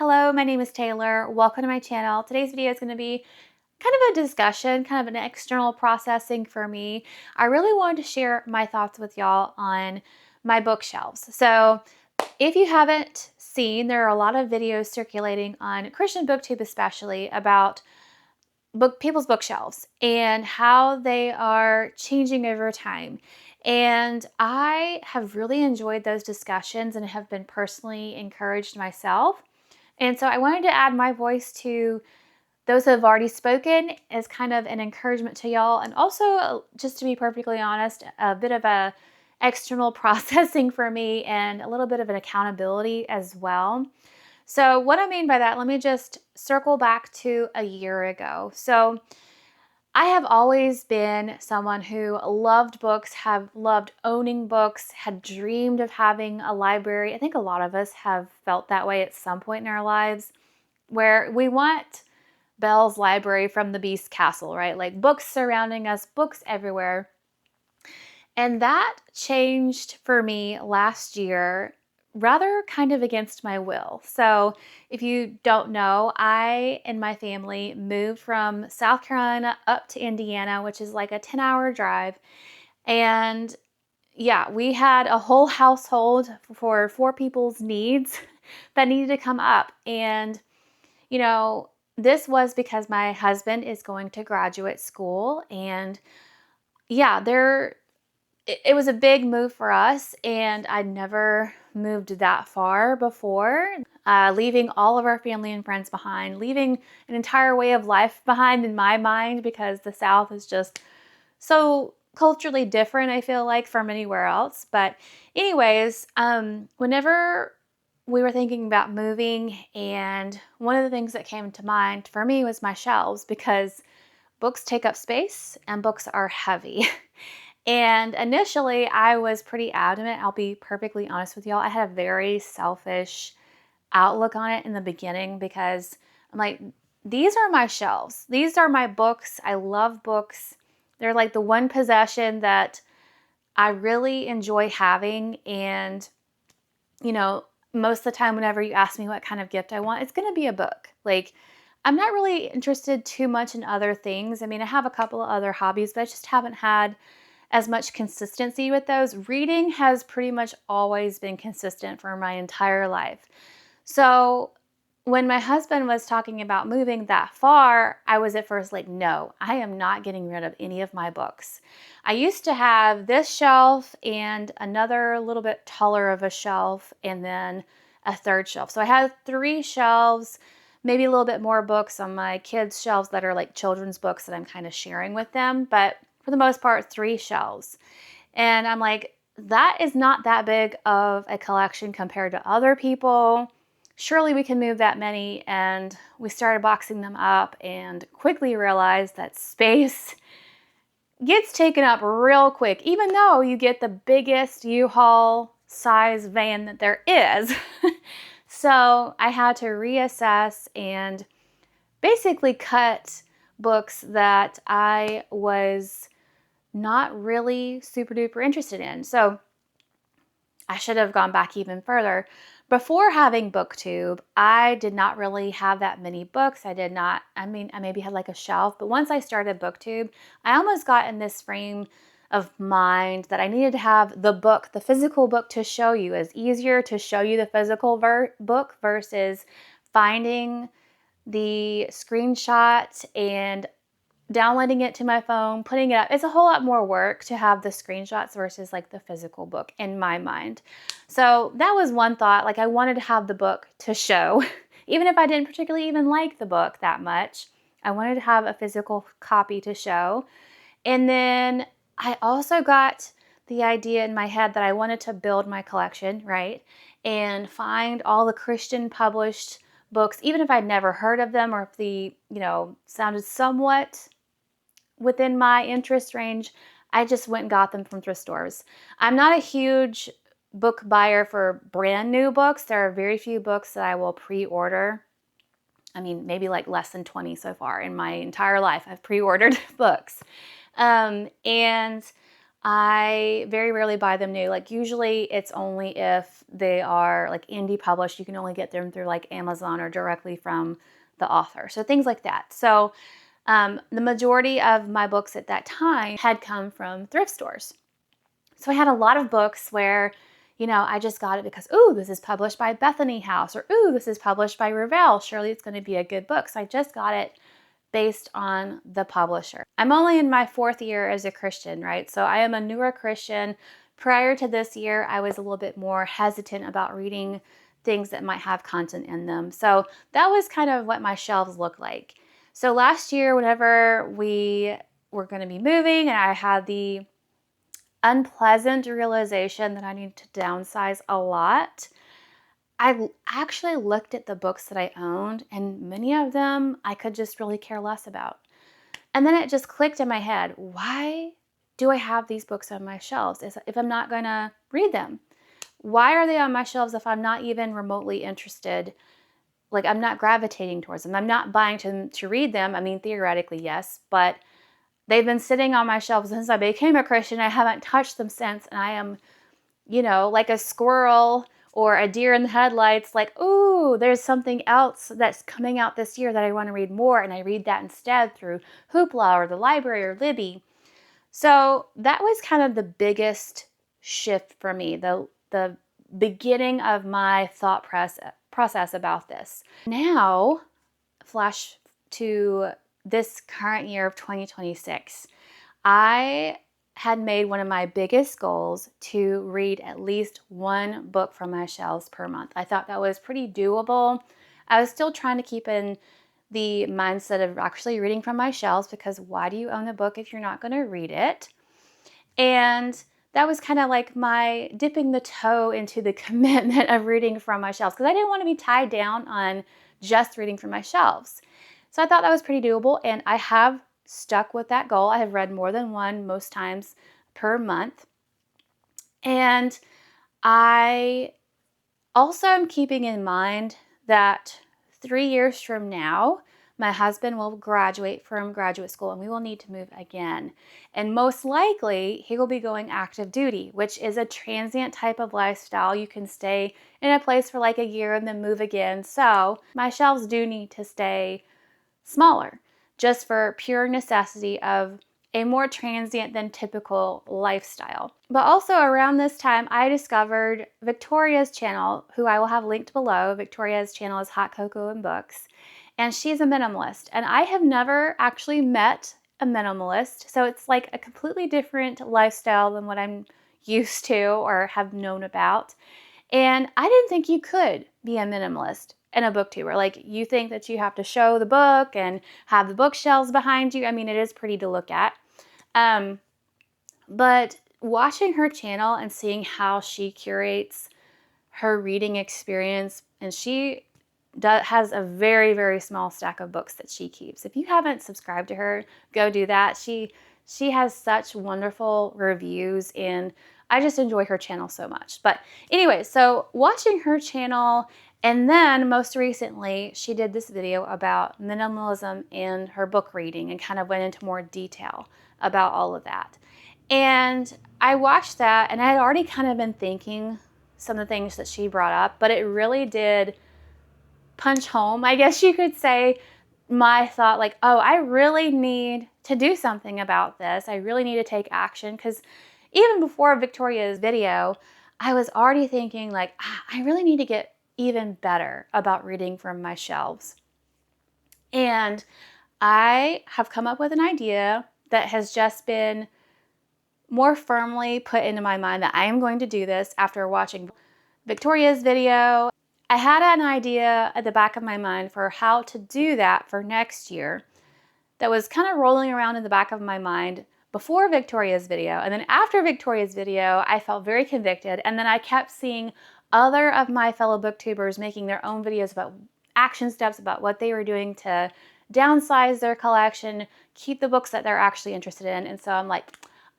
Hello, my name is Taylor. Welcome to my channel. Today's video is going to be kind of a discussion, kind of an external processing for me. I really wanted to share my thoughts with y'all on my bookshelves. So if you haven't seen, there are a lot of videos circulating on Christian Booktube especially about people's bookshelves and how they are changing over time. And I have really enjoyed those discussions and have been personally encouraged myself. And so I wanted to add my voice to those who have already spoken as kind of an encouragement to y'all. And also, just to be perfectly honest, a bit of a external processing for me and a little bit of an accountability as well. So what I mean by that, let me just circle back to a year ago. So I have always been someone who loved books, have loved owning books, had dreamed of having a library. I think a lot of us have felt that way at some point in our lives, where we want Belle's library from the Beast Castle, right? Like books surrounding us, books everywhere. And that changed for me last year, rather kind of against my will. So if you don't know, I and my family moved from South Carolina up to Indiana, which is like a 10-hour drive. And yeah, we had a whole household for 4 people's needs that needed to come up. And, this was because my husband is going to graduate school. And yeah, it was a big move for us, and I'd never moved that far before, leaving all of our family and friends behind, leaving an entire way of life behind in my mind, because the South is just so culturally different, I feel like, from anywhere else. But anyways, whenever we were thinking about moving, and one of the things that came to mind for me was my shelves, because books take up space and books are heavy. And initially, I was pretty adamant. I'll be perfectly honest with y'all. I had a very selfish outlook on it in the beginning, because I'm like, these are my shelves. These are my books. I love books. They're like the one possession that I really enjoy having. And, most of the time, whenever you ask me what kind of gift I want, it's going to be a book. Like, I'm not really interested too much in other things. I mean, I have a couple of other hobbies, but I just haven't had as much consistency with those. Reading has pretty much always been consistent for my entire life. So when my husband was talking about moving that far, I was at first like, no, I am not getting rid of any of my books. I used to have this shelf and another little bit taller of a shelf, and then a third shelf. So I had 3 shelves, maybe a little bit more books on my kids' shelves that are like children's books that I'm kind of sharing with them. But for the most part, 3 shelves. And I'm like, that is not that big of a collection compared to other people. Surely we can move that many. And we started boxing them up and quickly realized that space gets taken up real quick, even though you get the biggest U-Haul size van that there is. So I had to reassess and basically cut books that I was not really super duper interested in. So I should have gone back even further. Before having Booktube, I did not really have that many books. I maybe had like a shelf, but once I started Booktube, I almost got in this frame of mind that I needed to have the book, the physical book, to show you. It's easier to show you the physical book versus finding the screenshot and downloading it to my phone, putting it up. It's a whole lot more work to have the screenshots versus like the physical book in my mind. So that was one thought. Like, I wanted to have the book to show, even if I didn't particularly even like the book that much. I wanted to have a physical copy to show. And then I also got the idea in my head that I wanted to build my collection, right? And find all the Christian published books, even if I'd never heard of them, or if the, sounded somewhat within my interest range, I just went and got them from thrift stores. I'm not a huge book buyer for brand new books. There are very few books that I will pre-order. I mean, maybe like less than 20 so far in my entire life. I've pre-ordered books. And I very rarely buy them new. Like usually it's only if they are like indie published. You can only get them through like Amazon or directly from the author. So things like that. So the majority of my books at that time had come from thrift stores. So I had a lot of books where, I just got it because, ooh, this is published by Bethany House, or ooh, this is published by Revell. Surely it's going to be a good book. So I just got it based on the publisher. I'm only in my 4th year as a Christian, right? So I am a newer Christian. Prior to this year, I was a little bit more hesitant about reading things that might have content in them. So that was kind of what my shelves look like. So last year, whenever we were going to be moving and I had the unpleasant realization that I needed to downsize a lot, I actually looked at the books that I owned, and many of them I could just really care less about. And then it just clicked in my head, why do I have these books on my shelves if I'm not going to read them? Why are they on my shelves if I'm not even remotely interested? Like, I'm not gravitating towards them. I'm not buying to read them. I mean, theoretically, yes, but they've been sitting on my shelves since I became a Christian. I haven't touched them since, and I am, like a squirrel or a deer in the headlights, like, ooh, there's something else that's coming out this year that I want to read more, and I read that instead through Hoopla or the library or Libby. So that was kind of the biggest shift for me, the beginning of my thought process about this. Now, flash to this current year of 2026, I had made one of my biggest goals to read at least one book from my shelves per month. I thought that was pretty doable. I was still trying to keep in the mindset of actually reading from my shelves, because why do you own a book if you're not going to read it? And that was kind of like my dipping the toe into the commitment of reading from my shelves, because I didn't want to be tied down on just reading from my shelves. So I thought that was pretty doable, and I have stuck with that goal. I have read more than one most times per month. And I also am keeping in mind that 3 years from now, my husband will graduate from graduate school and we will need to move again. And most likely, he will be going active duty, which is a transient type of lifestyle. You can stay in a place for like a year and then move again. So my shelves do need to stay smaller, just for pure necessity of a more transient than typical lifestyle. But also around this time, I discovered Victoria's channel, who I will have linked below. Victoria's channel is Hot Cocoa and Books, and she's a minimalist. And I have never actually met a minimalist, so it's like a completely different lifestyle than what I'm used to or have known about. And I didn't think you could be a minimalist and a booktuber. Like, you think that you have to show the book and have the bookshelves behind you. I mean, it is pretty to look at. But watching her channel and seeing how she curates her reading experience, and she has a very, very small stack of books that she keeps. If you haven't subscribed to her, go do that. She has such wonderful reviews, and I just enjoy her channel so much. But anyway, so watching her channel, and then most recently, she did this video about minimalism in her book reading and kind of went into more detail about all of that. And I watched that, and I had already kind of been thinking some of the things that she brought up, but it really did punch home, I guess you could say, my thought, like, oh, I really need to do something about this. I really need to take action, because even before Victoria's video, I was already thinking like, I really need to get even better about reading from my shelves. And I have come up with an idea that has just been more firmly put into my mind that I am going to do this after watching Victoria's video. I had an idea at the back of my mind for how to do that for next year that was kind of rolling around in the back of my mind before Victoria's video. And then after Victoria's video, I felt very convicted. And then I kept seeing other of my fellow booktubers making their own videos about action steps, about what they were doing to downsize their collection, keep the books that they're actually interested in. And so I'm like,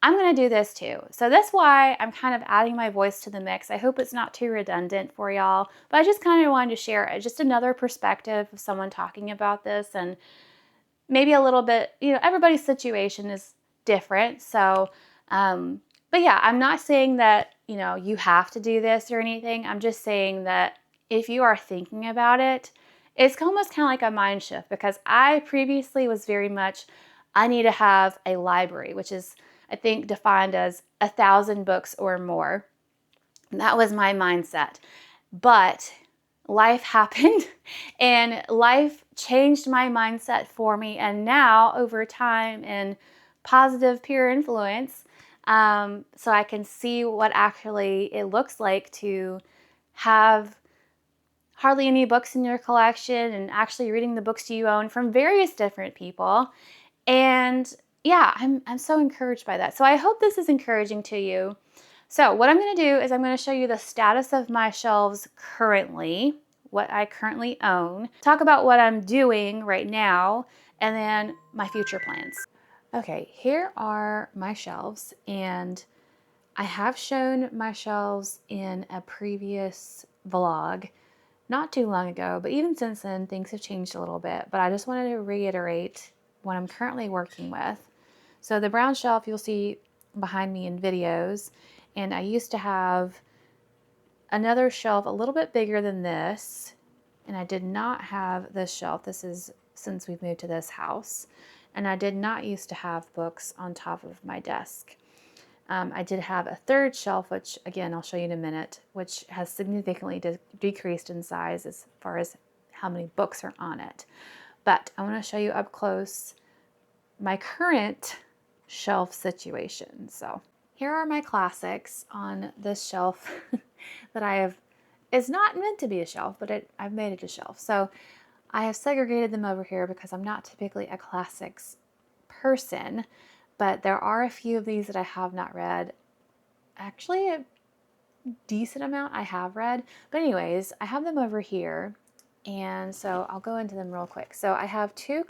I'm going to do this too. So that's why I'm kind of adding my voice to the mix. I hope it's not too redundant for y'all, but I just kind of wanted to share just another perspective of someone talking about this, and maybe a little bit, everybody's situation is different. So But yeah, I'm not saying that, you know, you have to do this or anything. I'm just saying that if you are thinking about it, it's almost kind of like a mind shift, because I previously was very much, I need to have a library, which is, I think, defined as 1,000 books or more. And that was my mindset. But life happened and life changed my mindset for me. And now, over time and positive peer influence, so I can see what actually it looks like to have hardly any books in your collection and actually reading the books you own from various different people. And yeah, I'm so encouraged by that. So I hope this is encouraging to you. So what I'm going to do is I'm going to show you the status of my shelves currently, what I currently own, talk about what I'm doing right now, and then my future plans. Okay, here are my shelves, and I have shown my shelves in a previous vlog not too long ago, but even since then, things have changed a little bit. But I just wanted to reiterate what I'm currently working with. So the brown shelf you'll see behind me in videos, and I used to have another shelf a little bit bigger than this, and I did not have this shelf. This is since we've moved to this house, and I did not used to have books on top of my desk. I did have a third shelf, which again, I'll show you in a minute, which has significantly decreased in size as far as how many books are on it. But I want to show you up close my current shelf situation. So here are my classics on this shelf that I have. It's not meant to be a shelf, but I've made it a shelf. So I have segregated them over here because I'm not typically a classics person, but there are a few of these that I have not read. Actually, a decent amount I have read. But anyways, I have them over here, and so I'll go into them real quick. So I have two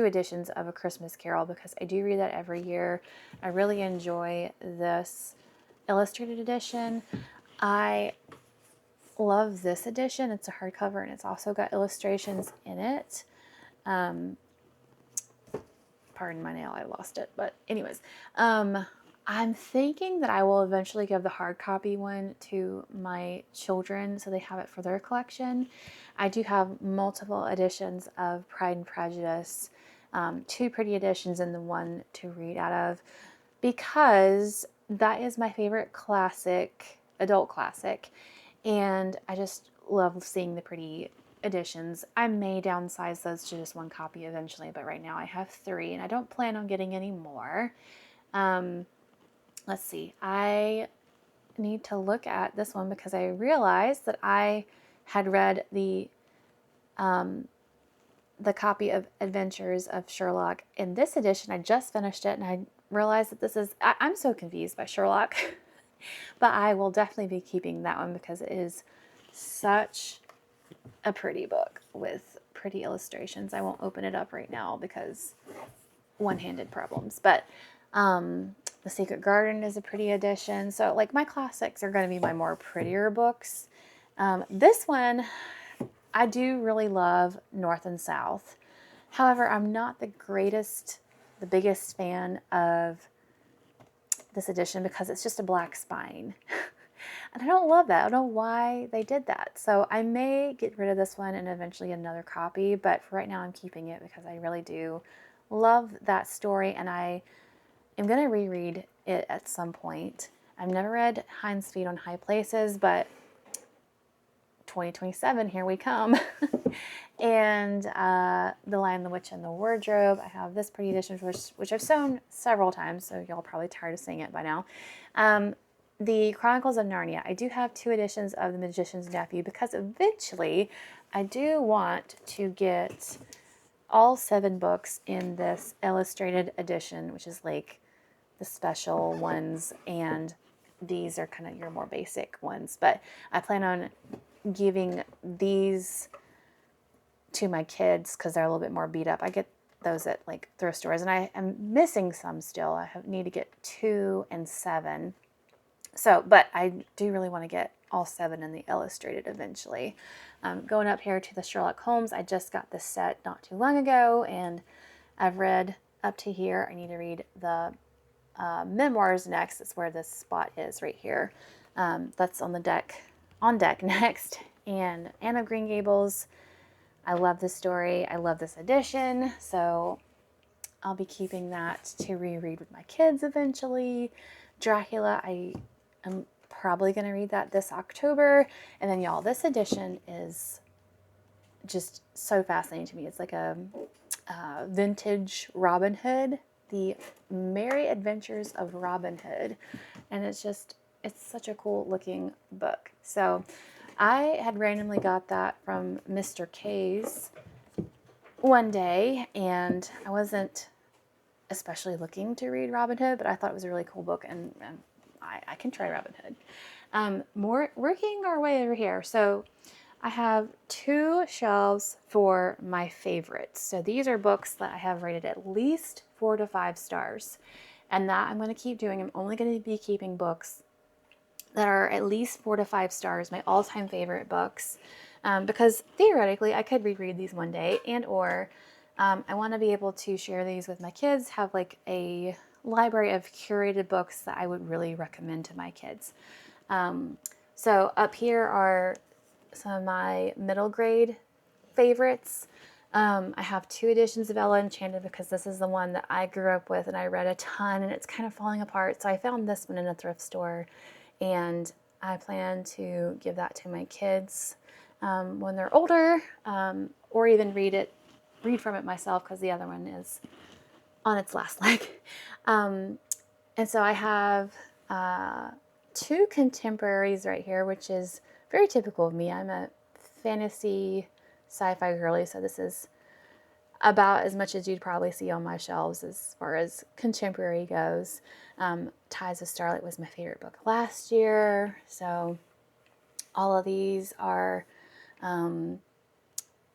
editions of A Christmas Carol, because I do read that every year. I really enjoy this illustrated edition. I love this edition. It's a hardcover, and it's also got illustrations in it. Pardon my nail, I lost it. But anyways, I'm thinking that I will eventually give the hard copy one to my children so they have it for their collection. I do have multiple editions of Pride and Prejudice, two pretty editions and the one to read out of, because that is my favorite classic, adult classic, and I just love seeing the pretty editions. I may downsize those to just one copy eventually, but right now I have three, and I don't plan on getting any more. Let's see, I need to look at this one because I realized that I had read the copy of Adventures of Sherlock in this edition. I just finished it, and I realized that this is, I'm so confused by Sherlock, but I will definitely be keeping that one because it is such a pretty book with pretty illustrations. I won't open it up right now because one-handed problems, but The Secret Garden is a pretty edition. So like my classics are going to be my more prettier books. This one, I do really love North and South. However, I'm not the biggest fan of this edition because it's just a black spine. And I don't love that. I don't know why they did that. So I may get rid of this one and eventually get another copy, but for right now I'm keeping it because I really do love that story, and I am going to reread it at some point. I've never read Hind's Feet on High Places, but 2027, here we come. And The Lion, the Witch, and the Wardrobe. I have this pretty edition, which I've sewn several times, so y'all are probably tired of seeing it by now. The Chronicles of Narnia. I do have two editions of The Magician's Nephew because eventually I do want to get all 7 books in this illustrated edition, which is like the special ones, and these are kind of your more basic ones. But I plan on giving these to my kids because they're a little bit more beat up. I get those at like thrift stores, and I am missing some still. I need to get 2 and 7. So, but I do really want to get all 7 in the illustrated eventually. Going up here to the Sherlock Holmes, I just got this set not too long ago, and I've read up to here. I need to read the memoirs next. It's where this spot is right here. That's on deck next. And Anne of Green Gables, I love this story. I love this edition. So I'll be keeping that to reread with my kids eventually. Dracula, I am probably going to read that this October. And then y'all, this edition is just so fascinating to me. It's like a vintage Robin Hood, The Merry Adventures of Robin Hood. And it's such a cool looking book. So I had randomly got that from Mr. K's one day, and I wasn't especially looking to read Robin Hood, but I thought it was a really cool book, and I can try Robin Hood. More working our way over here. So I have 2 shelves for my favorites. So these are books that I have rated at least 4 to 5 stars, and that I'm going to keep doing. I'm only going to be keeping books that are at least 4 to 5 stars, my all-time favorite books, because theoretically I could reread these one day, and or I want to be able to share these with my kids, have like a library of curated books that I would really recommend to my kids. So up here are some of my middle grade favorites. I have 2 editions of Ella Enchanted because this is the one that I grew up with and I read a ton, and it's kind of falling apart. So I found this one in a thrift store, and I plan to give that to my kids when they're older, or even read from it myself, because the other one is on its last leg. And so I have 2 contemporaries right here, which is very typical of me. I'm a fantasy sci-fi girly, so this is about as much as you'd probably see on my shelves as far as contemporary goes. Ties of Starlight was my favorite book last year, so all of these are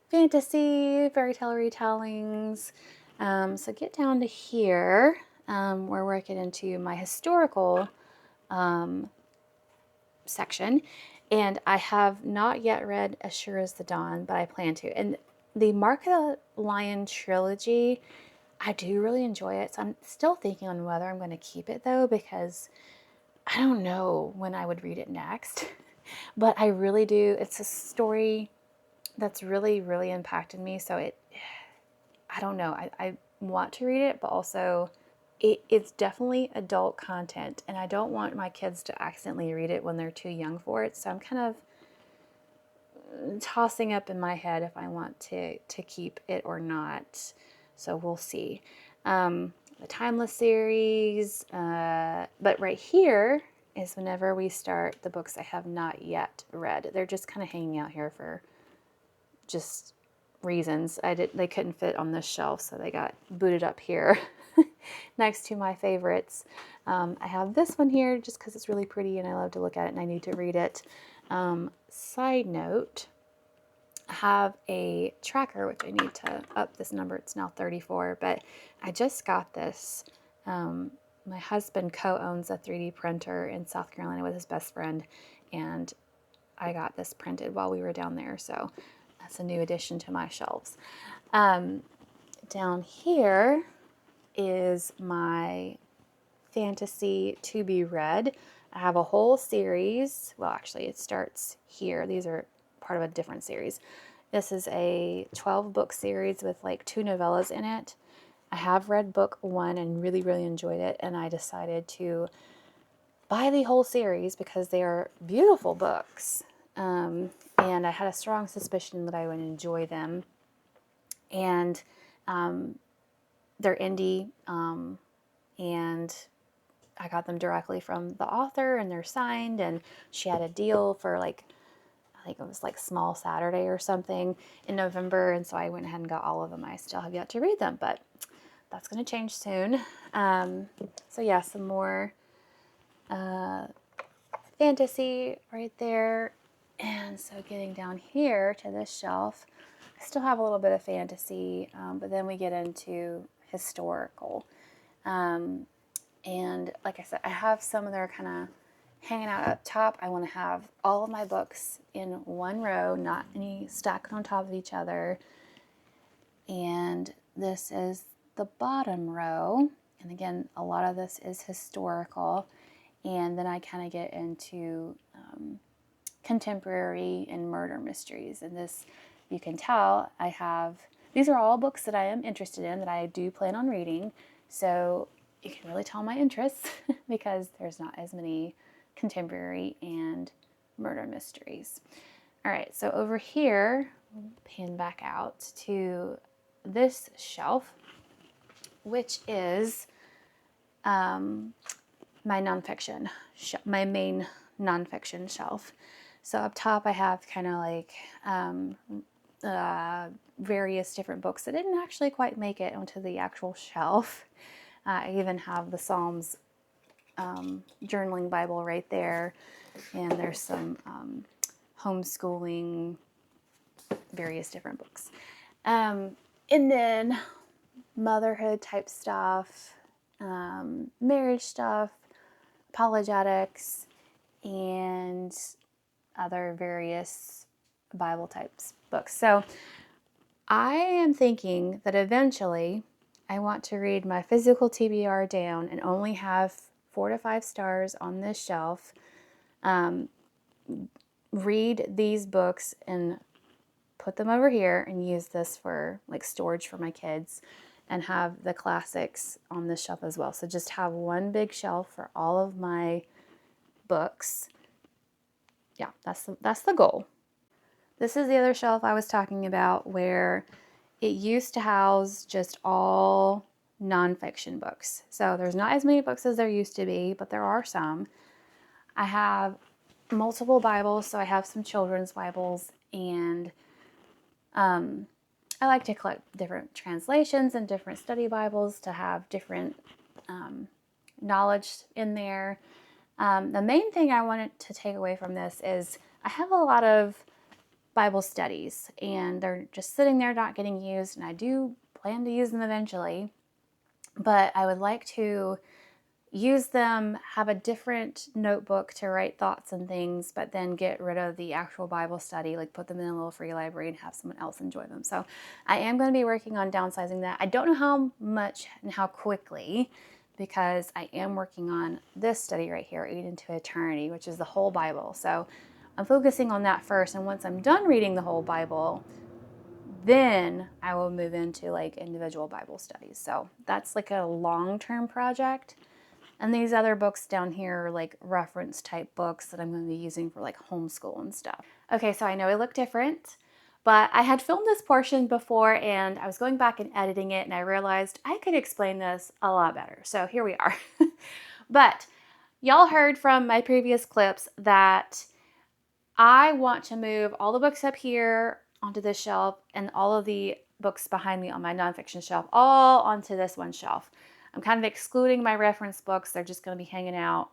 fantasy, fairy tale retellings. So get down to here, where we're getting into my historical section. And I have not yet read As Sure as the Dawn, but I plan to. And the Mark of the Lion trilogy, I do really enjoy it. So I'm still thinking on whether I'm going to keep it, though, because I don't know when I would read it next. But I really do. It's a story that's really, really impacted me. So I don't know. I want to read it, but also it's definitely adult content, and I don't want my kids to accidentally read it when they're too young for it. So I'm kind of tossing up in my head if I want to keep it or not. So we'll see. The Timeless series, but right here is whenever we start the books I have not yet read. They're just kind of hanging out here for just reasons. They couldn't fit on this shelf, so they got booted up here next to my favorites. I have this one here just because it's really pretty and I love to look at it and I need to read it. Side note, I have a tracker, which I need to up this number. It's now 34, but I just got this. My husband co-owns a 3D printer in South Carolina with his best friend, and I got this printed while we were down there, so that's a new addition to my shelves. Down here is my fantasy to be read. I have a whole series. Well, actually, it starts here. These are part of a different series. This is a 12-book series with like 2 novellas in it. I have read book 1 and really, really enjoyed it, and I decided to buy the whole series because they are beautiful books. And I had a strong suspicion that I would enjoy them. And they're indie, and I got them directly from the author, and they're signed, and she had a deal for like, I think it was like Small Saturday or something in November, and so I went ahead and got all of them. I still have yet to read them, but that's going to change soon. So yeah, some more fantasy right there. And so getting down here to this shelf, I still have a little bit of fantasy, but then we get into historical. And like I said, I have some that are kind of hanging out up top. I want to have all of my books in one row, not any stacked on top of each other. And this is the bottom row. And again, a lot of this is historical. And then I kind of get into contemporary and murder mysteries. And this, you can tell, these are all books that I am interested in, that I do plan on reading. So you can really tell my interests because there's not as many contemporary and murder mysteries. All right, so over here, pan back out to this shelf, which is my nonfiction, my main nonfiction shelf. So up top I have kind of like various different books that didn't actually quite make it onto the actual shelf. I even have the Psalms journaling Bible right there, and there's some homeschooling, various different books. And then motherhood type stuff, marriage stuff, apologetics, and other various Bible types books. So I am thinking that eventually I want to read my physical TBR down and only have 4 to 5 stars on this shelf. Read these books and put them over here and use this for like storage for my kids, and have the classics on this shelf as well. So just have one big shelf for all of my books. Yeah, that's the goal. This is the other shelf I was talking about, where it used to house just all nonfiction books. So there's not as many books as there used to be, but there are some. I have multiple Bibles, so I have some children's Bibles, and I like to collect different translations and different study Bibles to have different knowledge in there. The main thing I wanted to take away from this is I have a lot of Bible studies, and they're just sitting there not getting used, and I do plan to use them eventually, but I would like to use them, have a different notebook to write thoughts and things, but then get rid of the actual Bible study, like put them in a little free library and have someone else enjoy them. So I am going to be working on downsizing that. I don't know how much and how quickly, because I am working on this study right here, Aid into Eternity, which is the whole Bible. So I'm focusing on that first, and once I'm done reading the whole Bible, then I will move into like individual Bible studies. So that's like a long-term project. And these other books down here are like reference type books that I'm going to be using for like homeschool and stuff. Okay, so I know it looked different, but I had filmed this portion before, and I was going back and editing it, and I realized I could explain this a lot better. So here we are. But y'all heard from my previous clips that I want to move all the books up here onto this shelf, and all of the books behind me on my nonfiction shelf all onto this one shelf. I'm kind of excluding my reference books. They're just going to be hanging out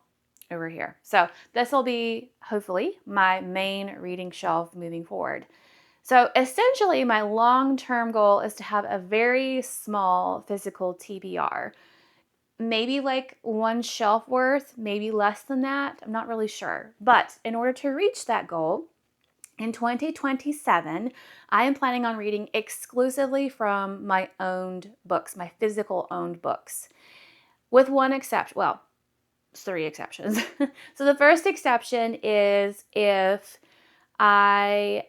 over here. So this will be, hopefully, my main reading shelf moving forward. So essentially, my long-term goal is to have a very small physical TBR. Maybe like one shelf worth, maybe less than that. I'm not really sure. But in order to reach that goal, in 2027, I am planning on reading exclusively from my owned books, my physical owned books, with one exception. Well, 3 exceptions. So the first exception is if I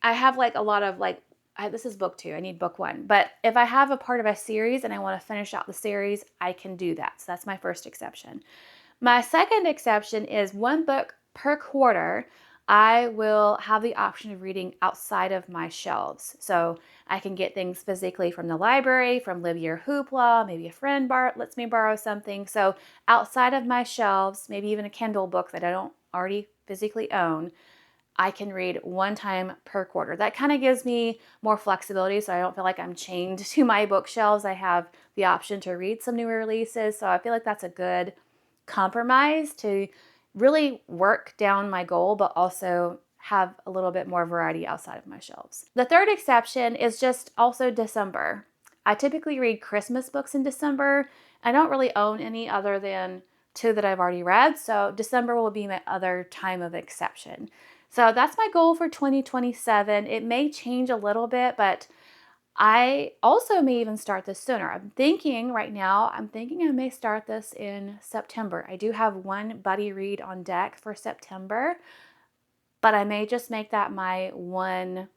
have like a lot of like, this is book 2, I need book 1. But if I have a part of a series and I want to finish out the series, I can do that. So that's my first exception. My second exception is 1 book per quarter. I will have the option of reading outside of my shelves. So I can get things physically from the library, from Libby or Hoopla, maybe a friend lets me borrow something. So outside of my shelves, maybe even a Kindle book that I don't already physically own, I can read 1 time per quarter. That kind of gives me more flexibility, so I don't feel like I'm chained to my bookshelves. I have the option to read some newer releases, so I feel like that's a good compromise to really work down my goal, but also have a little bit more variety outside of my shelves. The third exception is just also December. I typically read Christmas books in December. I don't really own any other than 2 that I've already read, so December will be my other time of exception. So that's my goal for 2027. It may change a little bit, but I also may even start this sooner. I'm thinking right now, I may start this in September. I do have one buddy read on deck for September, but I may just make that my one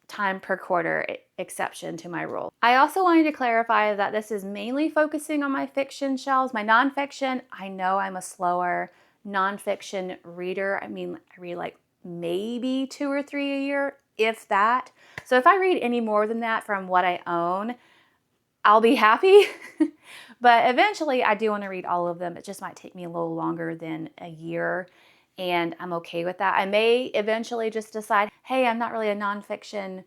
time per quarter exception to my rule. I also wanted to clarify that this is mainly focusing on my fiction shelves. My nonfiction, I know I'm a slower nonfiction reader. I mean, I read like maybe 2 or 3 a year, if that. So if I read any more than that from what I own, I'll be happy. But eventually I do want to read all of them. It just might take me a little longer than a year, and I'm okay with that. I may eventually just decide, hey, I'm not really a nonfiction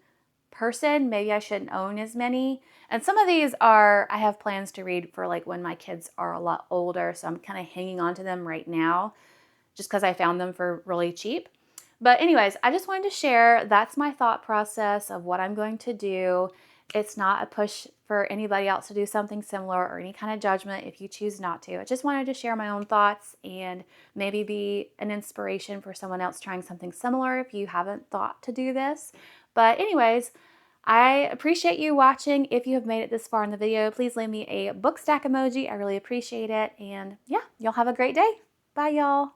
person. Maybe I shouldn't own as many. And some of these are, I have plans to read for like when my kids are a lot older. So I'm kind of hanging on to them right now just because I found them for really cheap. But anyways, I just wanted to share, that's my thought process of what I'm going to do. It's not a push for anybody else to do something similar or any kind of judgment if you choose not to. I just wanted to share my own thoughts and maybe be an inspiration for someone else trying something similar if you haven't thought to do this. But anyways, I appreciate you watching. If you have made it this far in the video, please leave me a book stack emoji. I really appreciate it. And yeah, y'all have a great day. Bye, y'all.